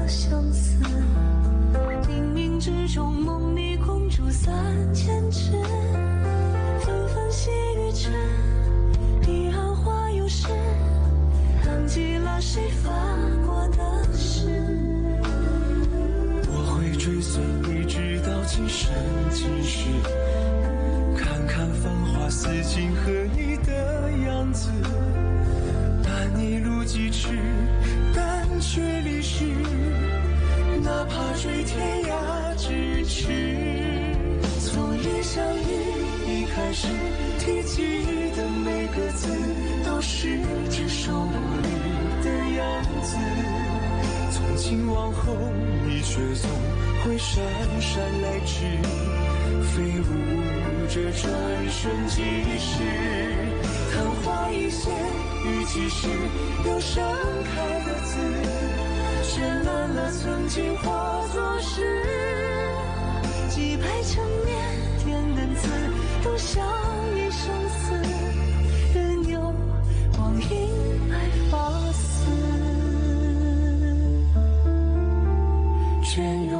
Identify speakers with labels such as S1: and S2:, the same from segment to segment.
S1: 相思，冥冥之中梦里空竹3000只，纷纷细雨之，彼岸花又是，浪迹了谁发过的誓。
S2: 我会追随你直到今生今世，看看繁华似锦和你的样子，伴你路几尺，但却离世，哪怕追天涯咫尺。
S1: 从一相遇一开始，提及的每个字都是这首落日的样子。
S2: 从今往后，你却总会姗姗来迟，飞舞这转瞬即逝。
S1: 昙花一现，雨几时又盛开的字，绚烂了曾经化作诗。几百陈年点的字，都像一生死，任由光阴来发丝。
S2: 隽永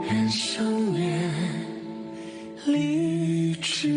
S2: 人生灭离枝。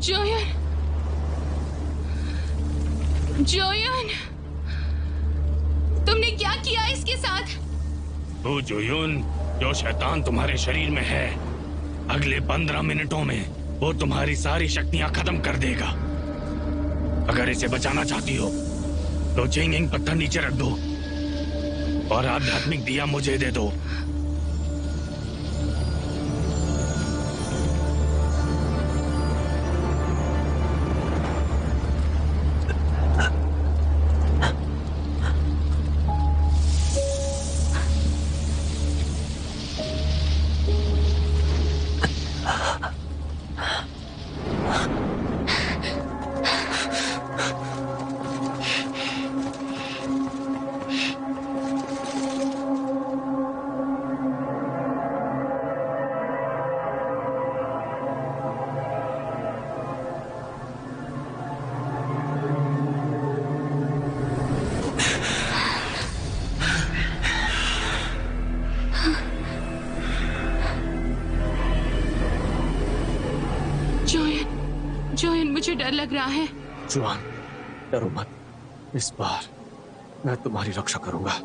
S3: join, join, तुमने क्या किया इसके साथ?
S4: तो जोयुन, जो शैतान तुम्हारे शरीर में है, अगले 15 मिनटों में वो तुम्हारी सारी शक्तियां खत्म कर देगा। अगर इसे बचाना चाहती हो तो चिंगिंग पत्थर नीचे रख दो और आध्यात्मिक दिया मुझे दे दो।
S3: जोयन, मुझे डर लग रहा है।
S2: जुआन, डरो मत, इस बार मैं तुम्हारी रक्षा करूंगा।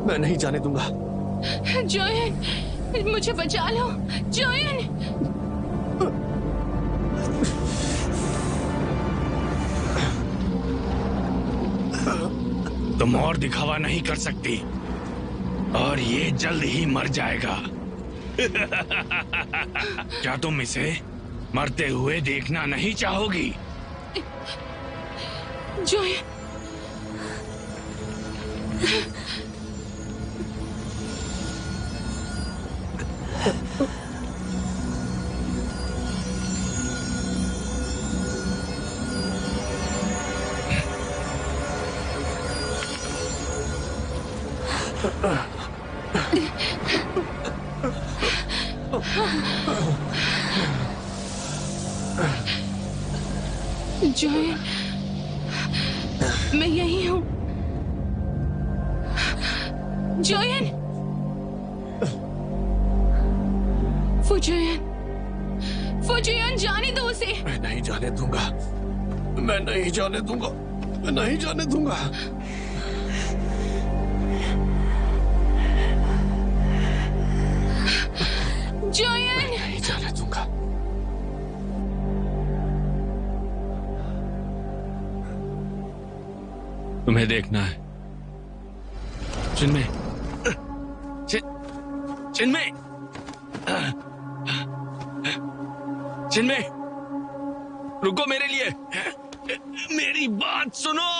S2: मैं नहीं जाने दूंगा।
S3: जोयन, मुझे बचा लो, जोयन।
S4: तुम और दिखावा नहीं कर सकती और ये जल्द ही मर जाएगा। क्या तुम इसे मरते हुए देखना नहीं चाहोगी?
S3: जोयन, जोयन, मैं यही हूं। जोयन, फुजोयन, फुजोयन, जाने दो उसे।
S2: मैं नहीं जाने दूंगा, मैं नहीं जाने दूंगा, मैं नहीं जाने दूंगा।
S3: जोयन,
S2: मैं नहीं जाने दूंगा।
S4: तुम्हें देखना है चिन्मय, चिन्मय, चिन्मय, रुको मेरे लिए, मेरी बात सुनो।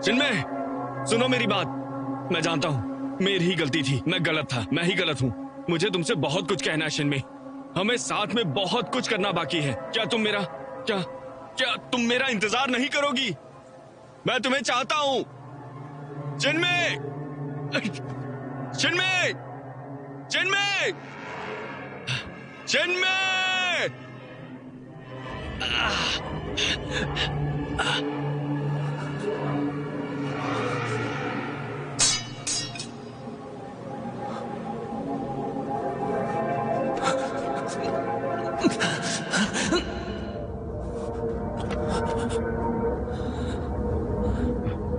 S4: चिन्मय, सुनो मेरी बात। मैं जानता हूं मेरी ही गलती थी, मैं गलत था, मैं ही गलत हूं। मुझे तुमसे बहुत कुछ कहना है चिन्मय। हमें साथ में बहुत कुछ करना बाकी है। क्या तुम मेरा क्या तुम मेरा इंतजार नहीं करोगी? मैं तुम्हें चाहता हूं चिन्मय, चिन्मय, चिन्मय, चिन्मय।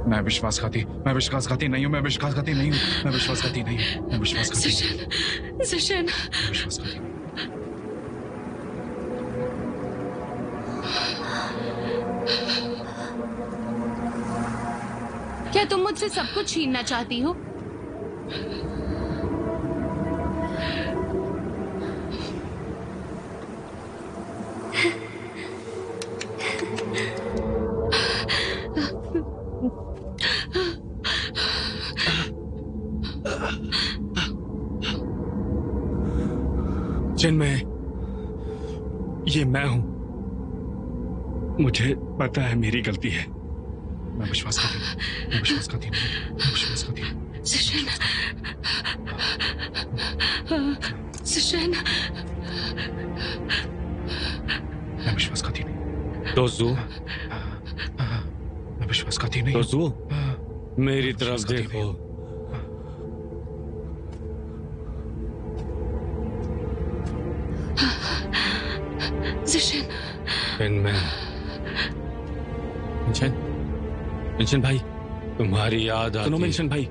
S5: मैं विश्वासघाती नहीं हूँ, मैं विश्वासघाती नहीं हूँ, मैं विश्वासघाती नहीं हूँ, मैं विश्वासघाती नहीं हूँ,
S3: सुशन,
S5: मैं विश्वासघाती नहीं हूँ।
S3: क्या तुम मुझसे सब कुछ छीनना चाहती हो?
S4: चिन्मय, ये मैं हूं। मुझे पता है मेरी गलती है।
S5: मैं विश्वासघाती नहीं हूँ, मैं विश्वासघाती नहीं हूँ, मैं विश्वासघाती नहीं हूँ।
S3: सुशन, सुशन,
S5: मैं विश्वासघाती नहीं हूँ।
S4: दोस्तू,
S5: मैं विश्वासघाती नहीं हूँ।
S4: दोस्तू, मेरी तरफ देखो।
S3: सुशन,
S4: चिन्मय, मिशन भाई, तुम्हारी याद आती है। मिशन भाई,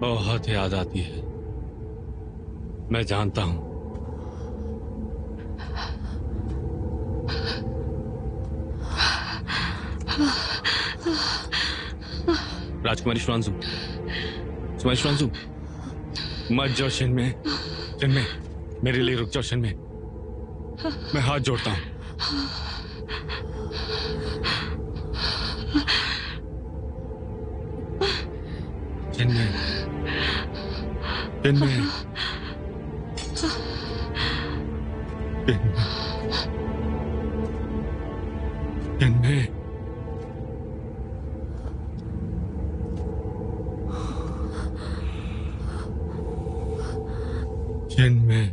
S4: बहुत याद आती है। मैं जानता हूं। राजकुमारी श्रांसु, मत जाओ चिन्मय, चिन्मय, मेरे लिए रुक जाओ चिन्मय, मैं हाथ जोड़ता हूं। चिन्मय, चिन्मय, चिन्मय, चिन्मय,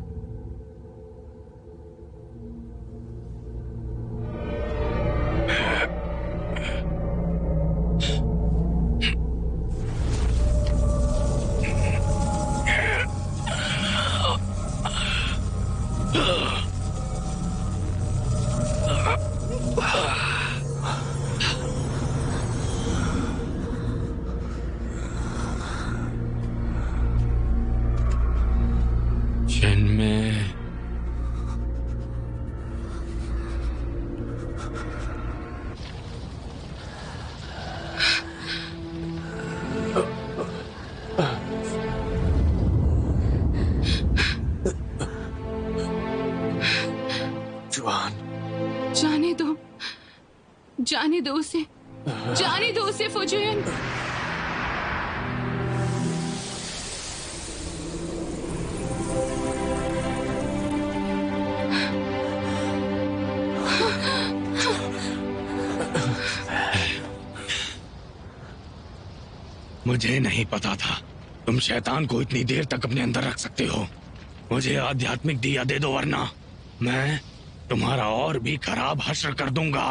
S3: जाने दो उसे, जाने दो उसे फुजोयन।
S4: मुझे नहीं पता था तुम शैतान को इतनी देर तक अपने अंदर रख सकते हो। मुझे आध्यात्मिक दिया दे दो, वरना मैं तुम्हारा और भी खराब हश्र कर दूंगा।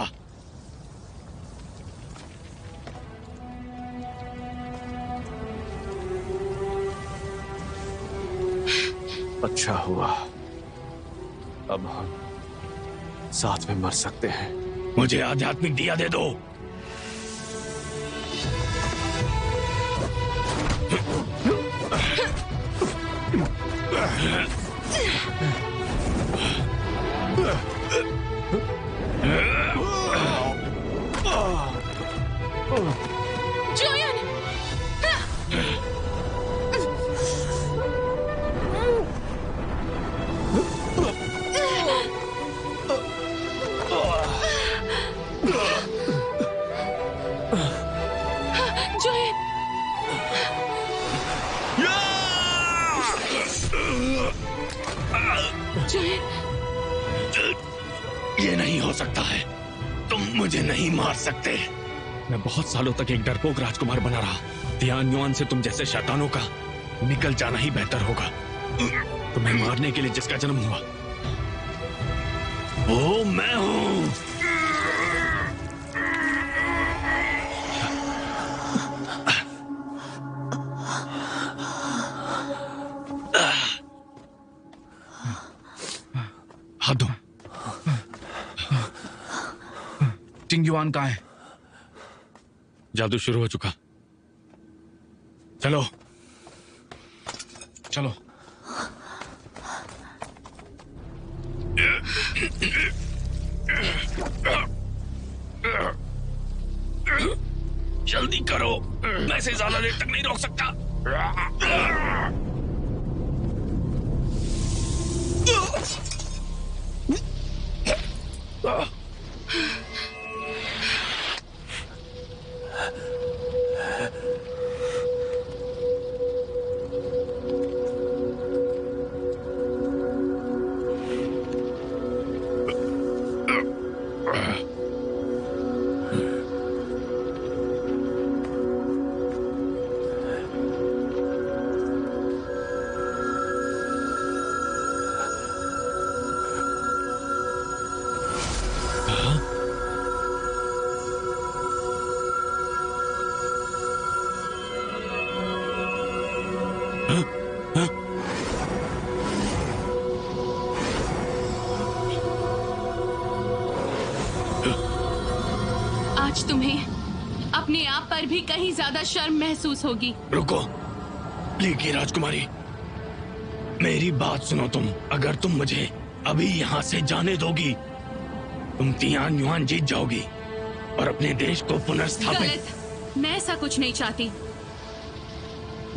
S6: अच्छा हुआ, अब हम साथ में मर सकते हैं।
S4: मुझे आध्यात्मिक दिया दे दो।
S3: जोयन! जोयन! जोयन!
S4: ये नहीं हो सकता है। तुम मुझे नहीं मार सकते। मैं बहुत सालों तक एक डरपोक राजकुमार बना रहा। तियान युआन से तुम जैसे शैतानों का निकल जाना ही बेहतर होगा। तुम्हें मारने के लिए जिसका जन्म हुआ वो मैं हूं। हाथ दो।
S5: टिंग युआन कहाँ है?
S4: जादू शुरू हो चुका। चलो
S5: चलो।
S4: जल्दी करो, मैं इसे ज्यादा देर तक नहीं रोक सकता।
S3: आज तुम्हें अपने आप पर भी कहीं ज्यादा शर्म महसूस होगी।
S4: रुको, लेकी राजकुमारी, मेरी बात सुनो। तुम अगर तुम मुझे अभी यहाँ से जाने दोगी, तुम तियान युआन जीत जाओगी और अपने देश को पुनर्स्थापित।
S3: गलत, मैं ऐसा कुछ नहीं चाहती।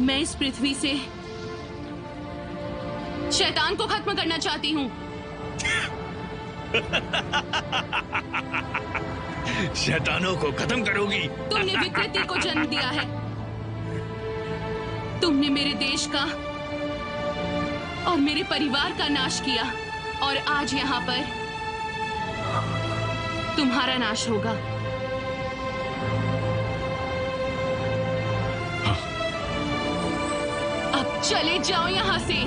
S3: मैं इस पृथ्वी से शैतान को खत्म करना चाहती हूँ।
S4: शैतानों को खत्म करोगी?
S3: तुमने विकृति को जन्म दिया है। तुमने मेरे देश का और मेरे परिवार का नाश किया और आज यहाँ पर तुम्हारा नाश होगा। अब चले जाओ यहाँ से।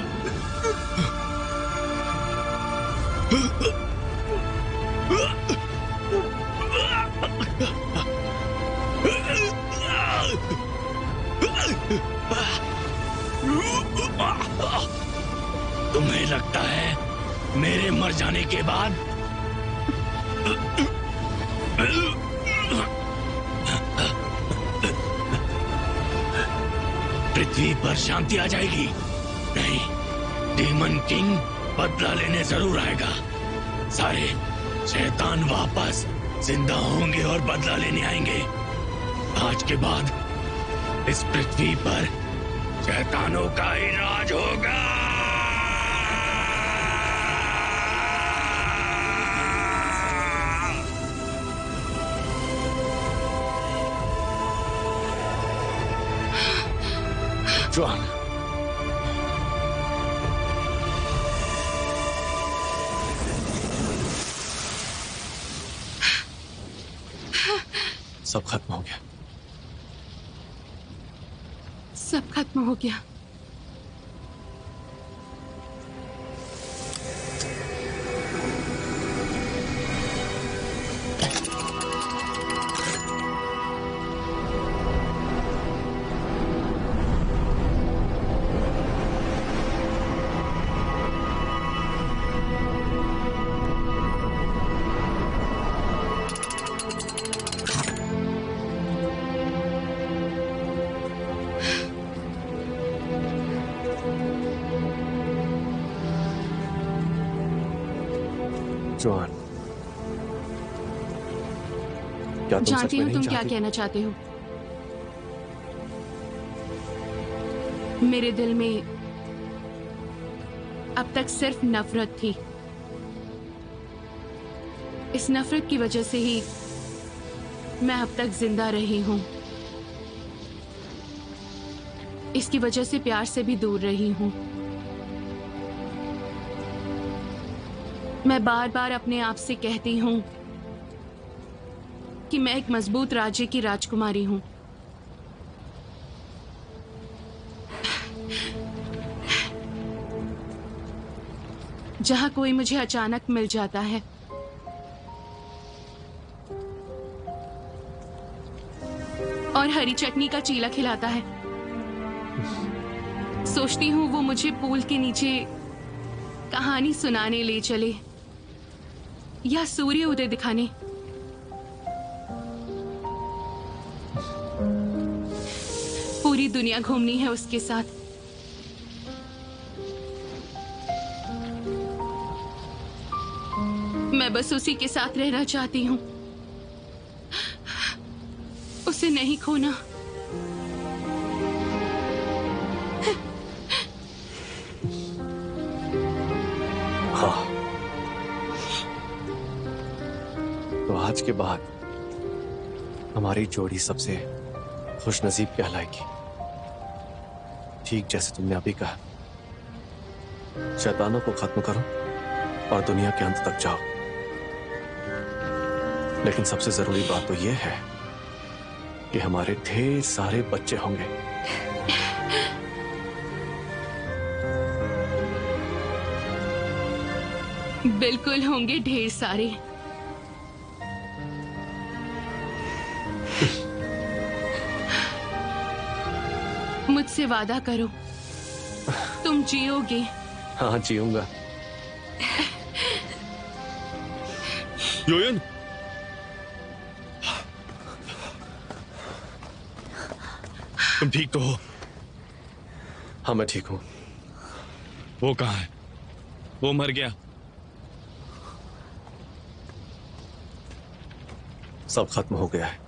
S4: तुम्हें लगता है मेरे मर जाने के बाद पृथ्वी पर शांति आ जाएगी? नहीं, डीमन किंग बदला लेने जरूर आएगा। सारे शैतान वापस जिंदा होंगे और बदला लेने आएंगे। आज के बाद इस पृथ्वी पर शैतानों का ही राज होगा।
S6: जुआन, सब खत्म हो गया।
S3: सब खत्म हो गया।
S6: जॉन, क्या तुम सच
S3: जानती
S6: में
S3: हूँ
S6: नहीं
S3: तुम क्या
S6: चाहती?
S3: कहना चाहते हो। मेरे दिल में अब तक सिर्फ नफरत थी। इस नफरत की वजह से ही मैं अब तक जिंदा रही हूं। इसकी वजह से प्यार से भी दूर रही हूं। मैं बार बार अपने आप से कहती हूं कि मैं एक मजबूत राज्य की राजकुमारी हूं। जहां कोई मुझे अचानक मिल जाता है और हरी चटनी का चीला खिलाता है, सोचती हूँ वो मुझे पूल के नीचे कहानी सुनाने ले चले या सूर्य उदय दिखाने। पूरी दुनिया घूमनी है उसके साथ। मैं बस उसी के साथ रहना चाहती हूँ, उसे नहीं खोना।
S6: हाँ, तो आज के बाद हमारी जोड़ी सबसे खुशनसीब कहलाएगी। ठीक जैसे तुमने अभी कहा, शैतानों को खत्म करो और दुनिया के अंत तक जाओ। लेकिन सबसे जरूरी बात तो यह है कि हमारे ढेर सारे बच्चे होंगे।
S3: बिल्कुल होंगे ढेर सारे। मुझसे वादा करो, तुम जियोगे।
S6: हाँ, जीऊंगा।
S4: योयन, तुम ठीक तो हो?
S6: हाँ, मैं ठीक हूं।
S4: वो कहाँ है? वो मर गया?
S6: सब खत्म हो गया है।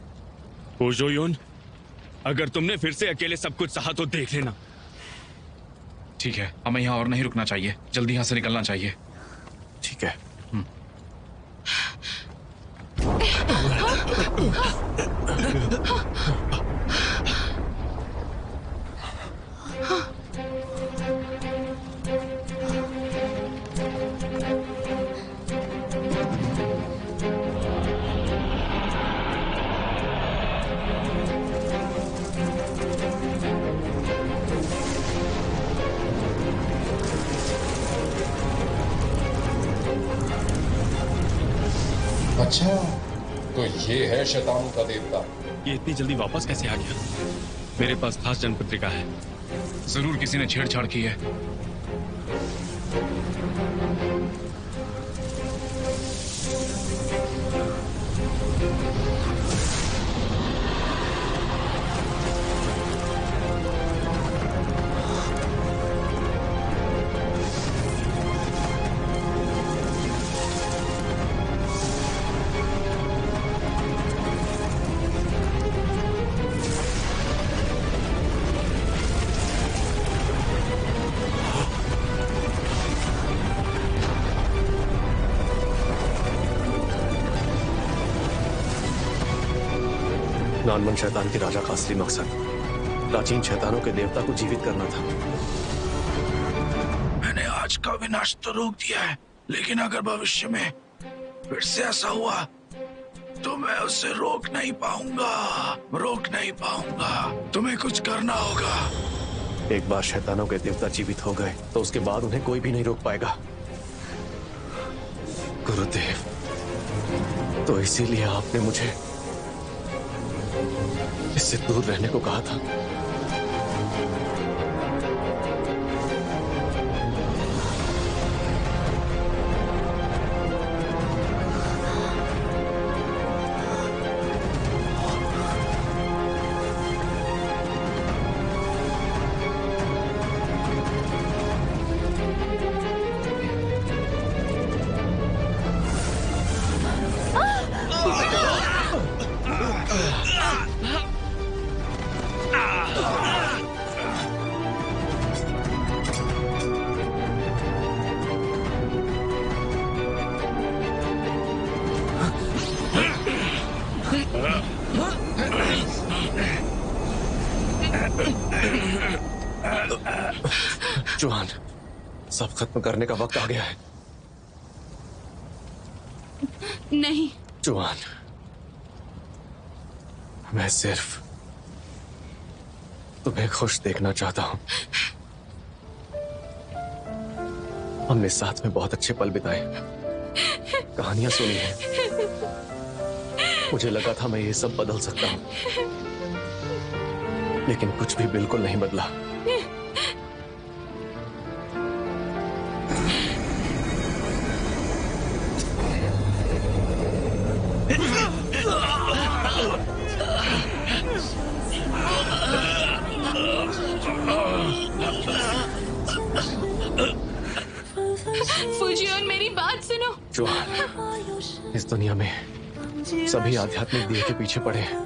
S4: ओ जोयोन, अगर तुमने फिर से अकेले सब कुछ सहा तो देख लेना।
S5: ठीक है, हमें यहाँ और नहीं रुकना चाहिए, जल्दी यहाँ से निकलना चाहिए।
S6: ठीक है।
S7: अच्छा, तो ये है शैतानों का देवता।
S4: ये इतनी जल्दी वापस कैसे आ गया? मेरे पास खास जन्मपत्रिका है।
S5: जरूर किसी ने छेड़छाड़ की है।
S6: नानमन शैतान के राजा का असली मकसद प्राचीन शैतानों के देवता को जीवित करना था।
S8: मैंने आज का विनाश तो रोक दिया है, लेकिन अगर भविष्य में फिर से ऐसा हुआ तो मैं उसे रोक नहीं पाऊंगा। तुम्हें कुछ करना होगा।
S6: एक बार शैतानों के देवता जीवित हो गए तो उसके बाद उन्हें कोई भी नहीं रोक पाएगा। गुरुदेव, तो इसीलिए आपने मुझे इससे दूर रहने को कहा था। जुआन, सब खत्म करने का वक्त आ गया है।
S3: नहीं
S6: जुआन, मैं सिर्फ तुम्हें खुश देखना चाहता हूं। हमने साथ में बहुत अच्छे पल बिताए, कहानियां सुनी हैं। मुझे लगा था मैं ये सब बदल सकता हूं, लेकिन कुछ भी बिल्कुल नहीं बदला।
S3: फुजियोन, मेरी बात सुनो।
S6: जुआन, इस दुनिया में सभी आध्यात्मिक दिए के पीछे पड़े हैं।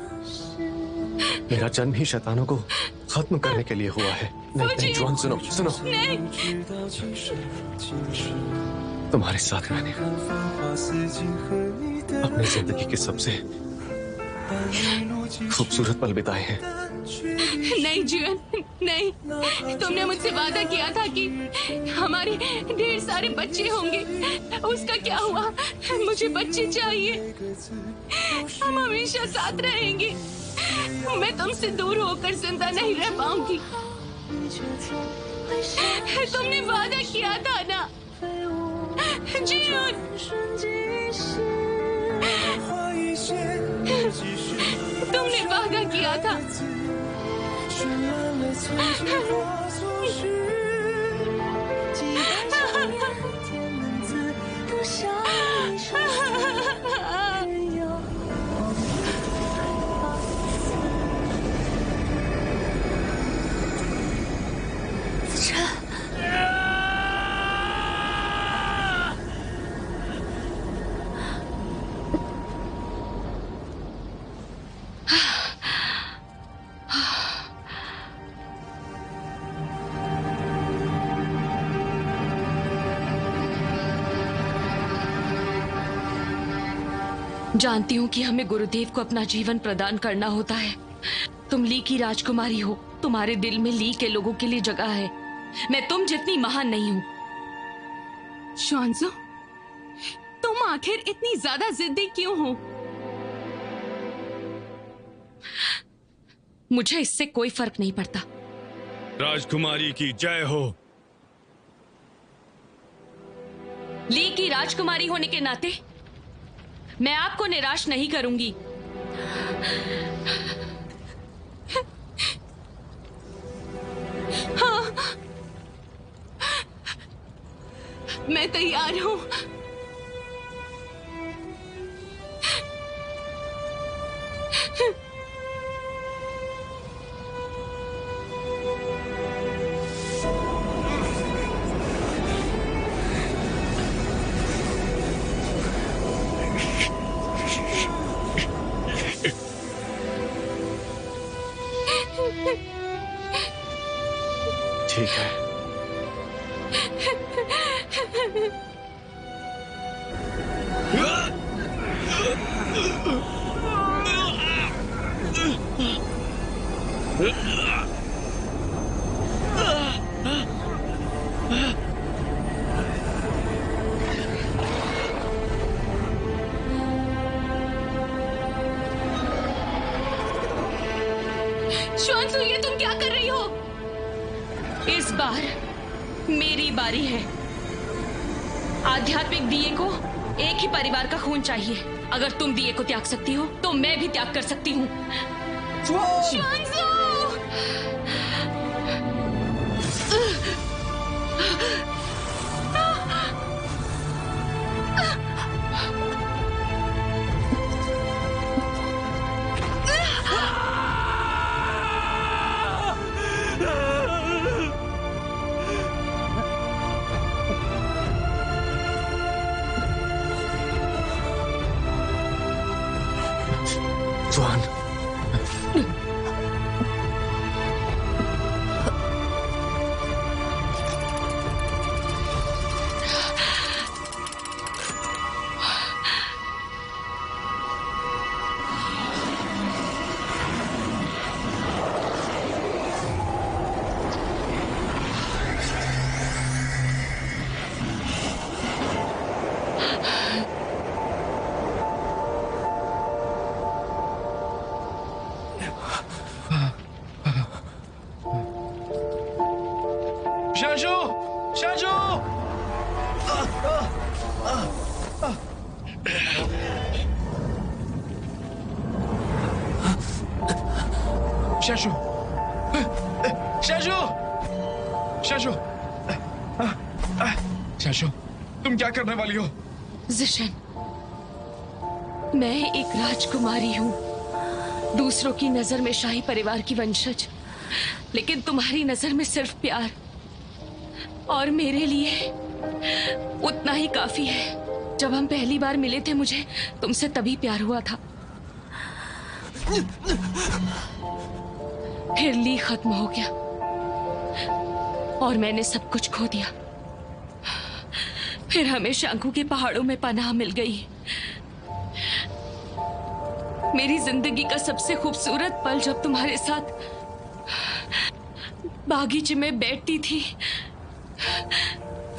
S6: मेरा जन्म ही शैतानों को खत्म करने के लिए हुआ है। नहीं जुआन, सुनो सुनो। तुम्हारे साथ मैंने अपनी जिंदगी के सबसे खूबसूरत पल बिताए हैं।
S3: नहीं जुआन, नहीं। तुमने मुझसे वादा किया था कि हमारे ढेर सारे बच्चे होंगे। उसका क्या हुआ? मुझे बच्चे चाहिए। हम हमेशा साथ रहेंगे। मैं तुमसे दूर होकर जिंदा नहीं रह पाऊंगी। तुमने वादा किया था ना जुआन। तुमने वादा किया था। जानती हूँ कि हमें गुरुदेव को अपना जीवन प्रदान करना होता है। तुम ली की राजकुमारी हो, तुम्हारे दिल में ली के लोगों के लिए जगह है। मैं तुम जितनी महान नहीं हूँ। शॉन्ज़ो, तुम आखिर इतनी ज्यादा जिद्दी क्यों हो? मुझे इससे कोई फर्क नहीं पड़ता।
S4: राजकुमारी की जय हो।
S3: ली की राजकुमारी होने के नाते मैं आपको निराश नहीं करूंगी। हाँ, मैं तैयार हूं।
S6: ठीक है।
S3: शॉन्ज़ो, ये तुम क्या कर रही हो? इस बार मेरी बारी है। आध्यात्मिक दिए को एक ही परिवार का खून चाहिए। अगर तुम दिए को त्याग सकती हो तो मैं भी त्याग कर सकती हूँ। शॉन्ज़ो!
S6: जुआन,
S5: शाजू! शाजू! शाजू! शाजू! शाजू, तुम क्या करने वाली हो?
S3: जिशन, मैं एक राजकुमारी हूँ, दूसरों की नजर में शाही परिवार की वंशज, लेकिन तुम्हारी नजर में सिर्फ प्यार, और मेरे लिए उतना ही काफी है। जब हम पहली बार मिले थे मुझे तुमसे तभी प्यार हुआ था, फिर ली खत्म हो गया और मैंने सब कुछ खो दिया। फिर हमें शांकू के पहाड़ों में पनाह मिल गई। मेरी जिंदगी का सबसे खूबसूरत पल जब तुम्हारे साथ बागीचे में बैठती थी,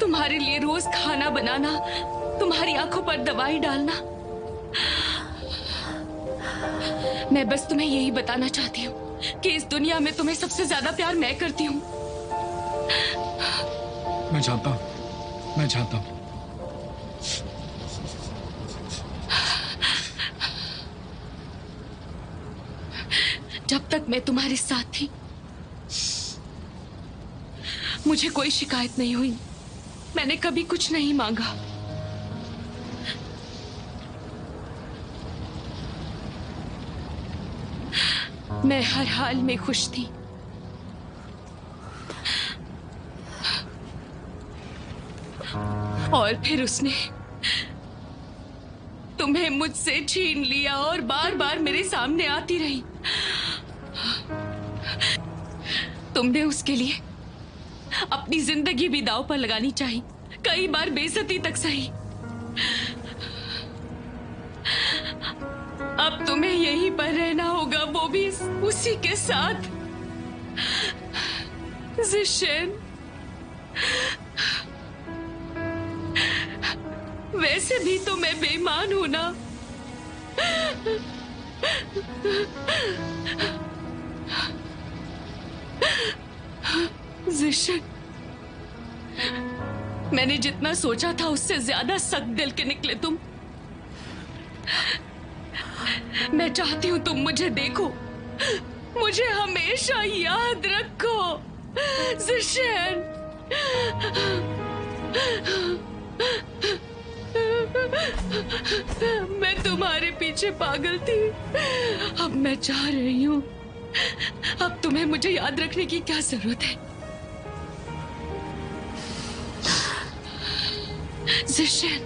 S3: तुम्हारे लिए रोज खाना बनाना, तुम्हारी आंखों पर दवाई डालना। मैं बस तुम्हें यही बताना चाहती हूँ कि इस दुनिया में तुम्हें सबसे ज्यादा प्यार मैं करती हूँ।
S5: मैं जानता हूँ, मैं जानता हूँ।
S3: जब तक मैं तुम्हारे साथ थी मुझे कोई शिकायत नहीं हुई, मैंने कभी कुछ नहीं मांगा। मैं हर हाल में खुश थी। और फिर उसने तुम्हें मुझसे छीन लिया और बार बार मेरे सामने आती रही। तुमने उसके लिए अपनी जिंदगी भी दांव पर लगानी चाहिए, कई बार बेइज्जती तक सही। अब तुम्हें यहीं पर रहना होगा, वो भी उसी के साथ। जिशन, वैसे भी तो मैं बेईमान हूं ना। जिशन, मैंने जितना सोचा था उससे ज्यादा सख्त दिल के निकले तुम। मैं चाहती हूं तुम मुझे देखो, मुझे हमेशा याद रखो। जिशन, मैं तुम्हारे पीछे पागल थी, अब मैं जा रही हूं। अब तुम्हें मुझे याद रखने की क्या जरूरत है? जिशन,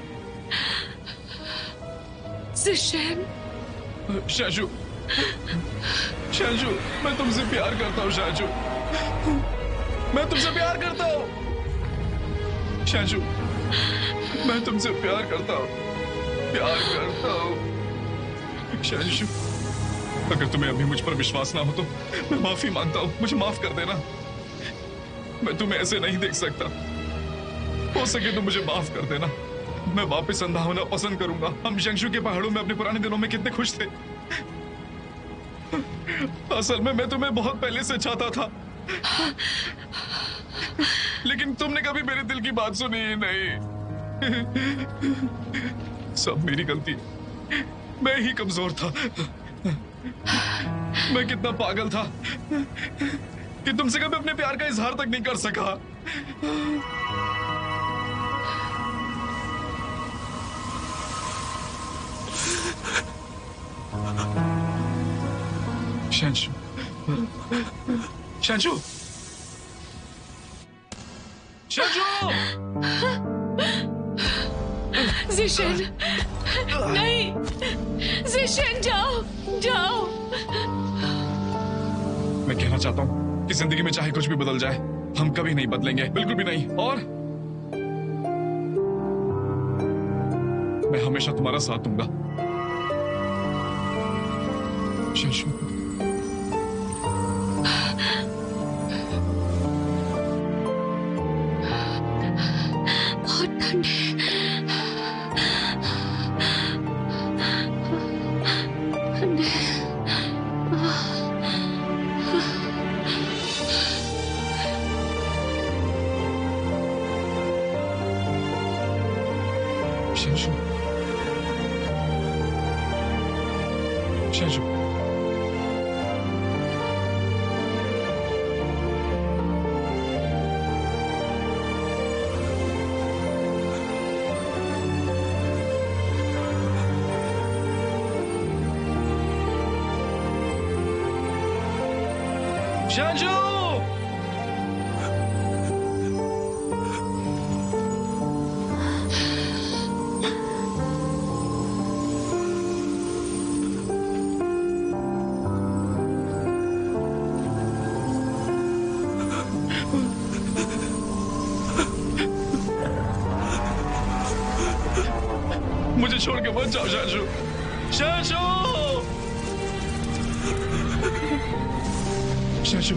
S3: जिशन।
S5: शाजू, शाजू, मैं तुमसे प्यार करता हूँ शाजू, मैं तुमसे प्यार करता हूँ शाजू, मैं तुमसे प्यार करता हूँ, प्यार करता हूँ शाजू। अगर तुम्हें अभी मुझ पर विश्वास ना हो तो मैं माफी मांगता हूँ, मुझे माफ कर देना। मैं तुम्हें ऐसे नहीं देख सकता, हो सके तो मुझे माफ कर देना। मैं वापस अंधा होना पसंद करूंगा। हम शंशु के पहाड़ों में अपने पुराने दिनों में कितने खुश थे। असल में मैं तुम्हें बहुत पहले से चाहता था, लेकिन तुमने कभी मेरे दिल की बात सुनी ही नहीं। सब मेरी गलती, मैं ही कमजोर था। मैं कितना पागल था कि तुमसे कभी अपने प्यार का इजहार तक नहीं कर सका। शंशु, शंशु, शंशु!
S3: जिशन, नहीं, जिशन, जाओ, जाओ।
S5: मैं कहना चाहता हूं कि जिंदगी में चाहे कुछ भी बदल जाए, हम कभी नहीं बदलेंगे, बिल्कुल भी नहीं। और मैं हमेशा तुम्हारा साथ दूंगा शंशु।
S3: बहुत ठंड है।
S5: शैशु, शैशु, शैशु, मुझे छोड़ के मत जाओ शैशु, शैशु, शैशु,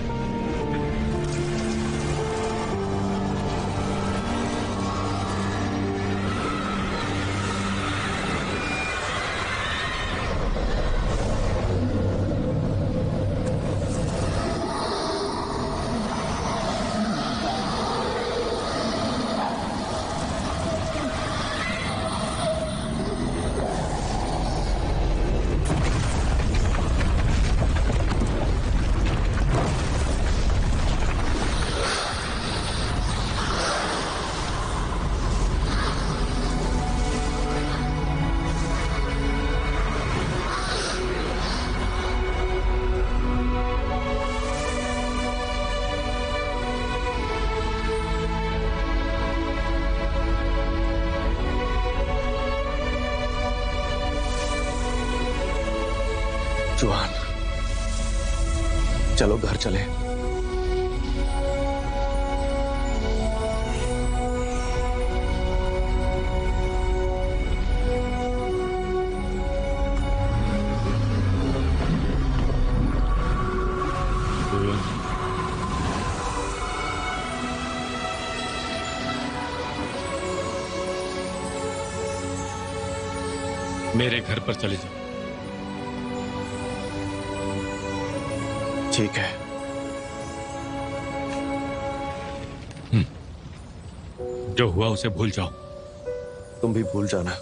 S6: जुआन, चलो घर चले।
S4: मेरे घर पर चले जाओ।
S6: ठीक है।
S4: जो हुआ उसे भूल जाओ।
S6: तुम भी भूल जाना।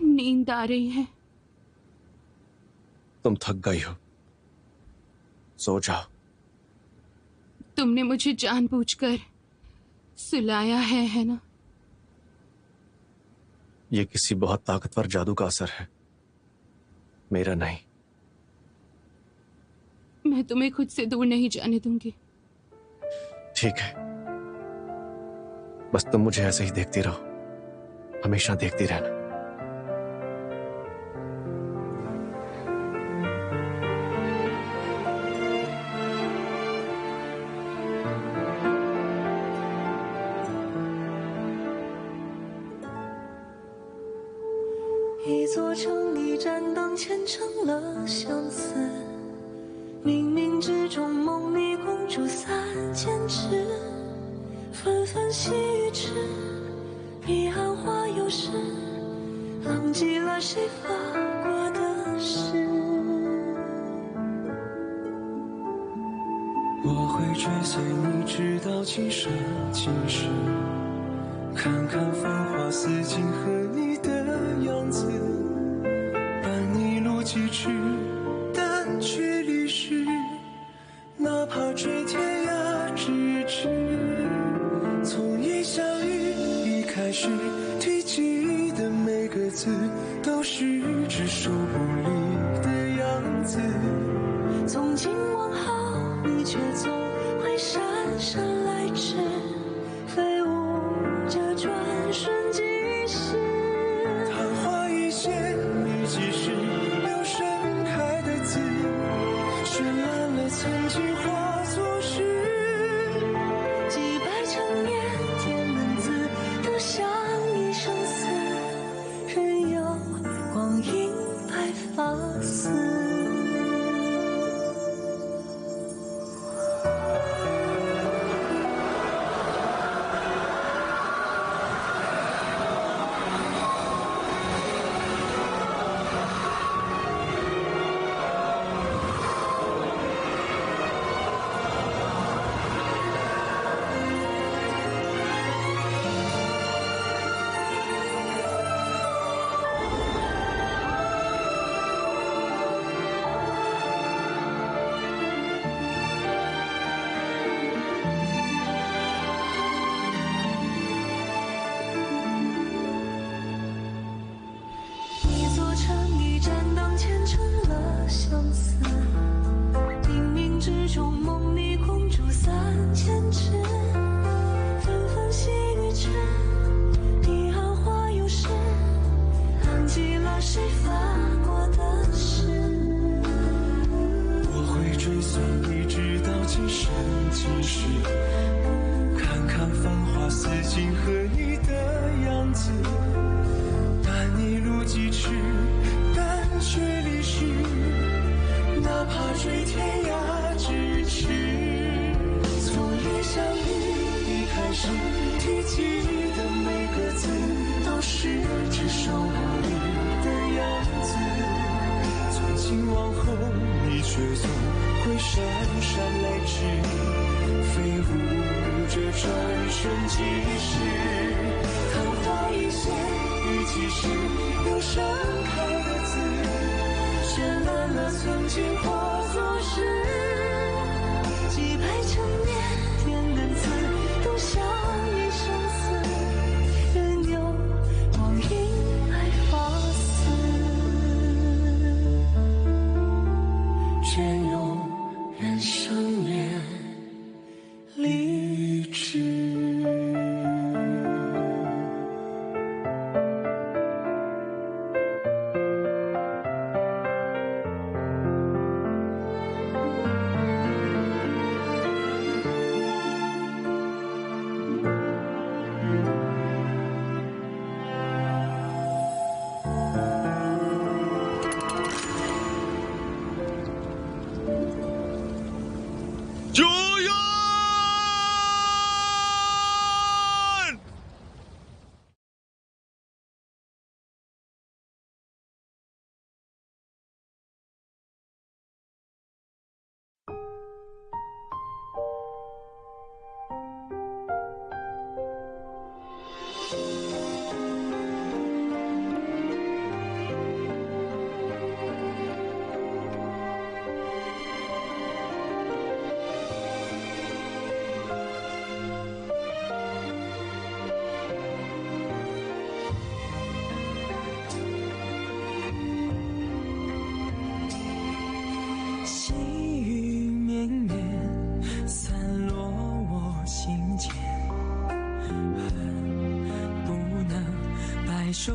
S3: नींद आ रही है।
S6: तुम थक गई हो, सो जाओ।
S3: तुमने मुझे जानबूझकर सुलाया है ना?
S6: ये किसी बहुत ताकतवर जादू का असर है, मेरा नहीं।
S3: मैं तुम्हें खुद से दूर नहीं जाने दूंगी।
S6: ठीक है, बस तुम मुझे ऐसे ही देखती रहो, हमेशा देखती रहना।
S1: 一座城一盏灯，虔诚了相思。冥冥之中，梦里公主3000尺，纷纷细雨迟。彼岸花又是，浪迹了谁发过的誓？
S2: 我会追随你直到今生今世，看看繁华似锦和你的样子，伴你路几尺，但却离世，哪怕追天涯咫尺。从一相遇一开始，提及的每个字，都是只手不离的样子。
S1: 从今往后，你却总会姗姗来迟，飞舞着转瞬即逝。
S2: 昙花一现，你即是留盛开的字，绚烂了曾经化作诗。
S1: 几百成年，天门字都像一生死，任由光阴白发丝。一座城一盏灯，虔诚了相思。冥冥之中，梦里公主3000尺，纷纷细雨迟。彼岸花又是，浪迹了谁发过的誓？
S2: 我会追随你直到今生今世，看看繁华似锦和你的样子，伴你路几尺，但却离世，哪怕追天涯咫尺。从一相遇一开始，提及的每个字，都是只手不离的样子。从今往后，你却总会姗姗来迟，飞舞着转瞬即逝。
S1: 昙花一现，
S2: 雨季时
S1: 留盛开的字，绚烂了曾经化作诗。几百成年，天门字都像一生死，任由光阴白发丝。
S2: 却永远生恋离枝。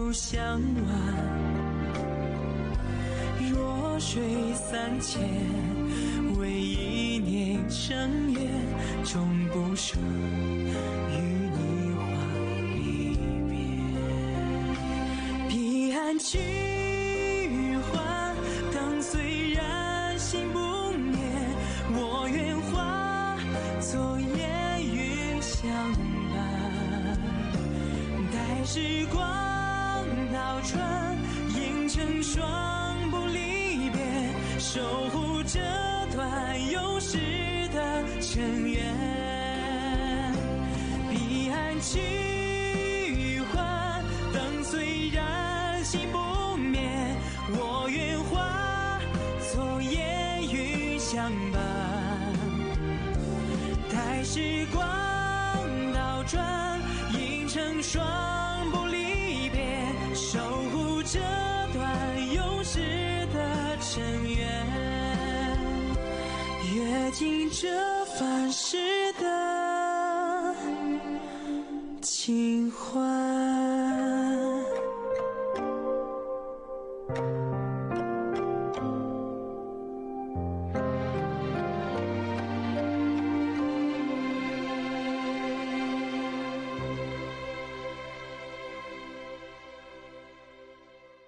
S1: 又向晚。弱水三千，为一念成缘，终不舍与你话离别。彼岸去还，灯虽然心不灭，我愿化作烟云相伴。待时光倒转，映成双不离别，守护这段永世的尘缘。彼岸去还，灯虽然心不灭，我愿化作烟云相伴。待时光倒转，映成双不离别，守护这段永世的尘缘。阅尽这凡世的情欢。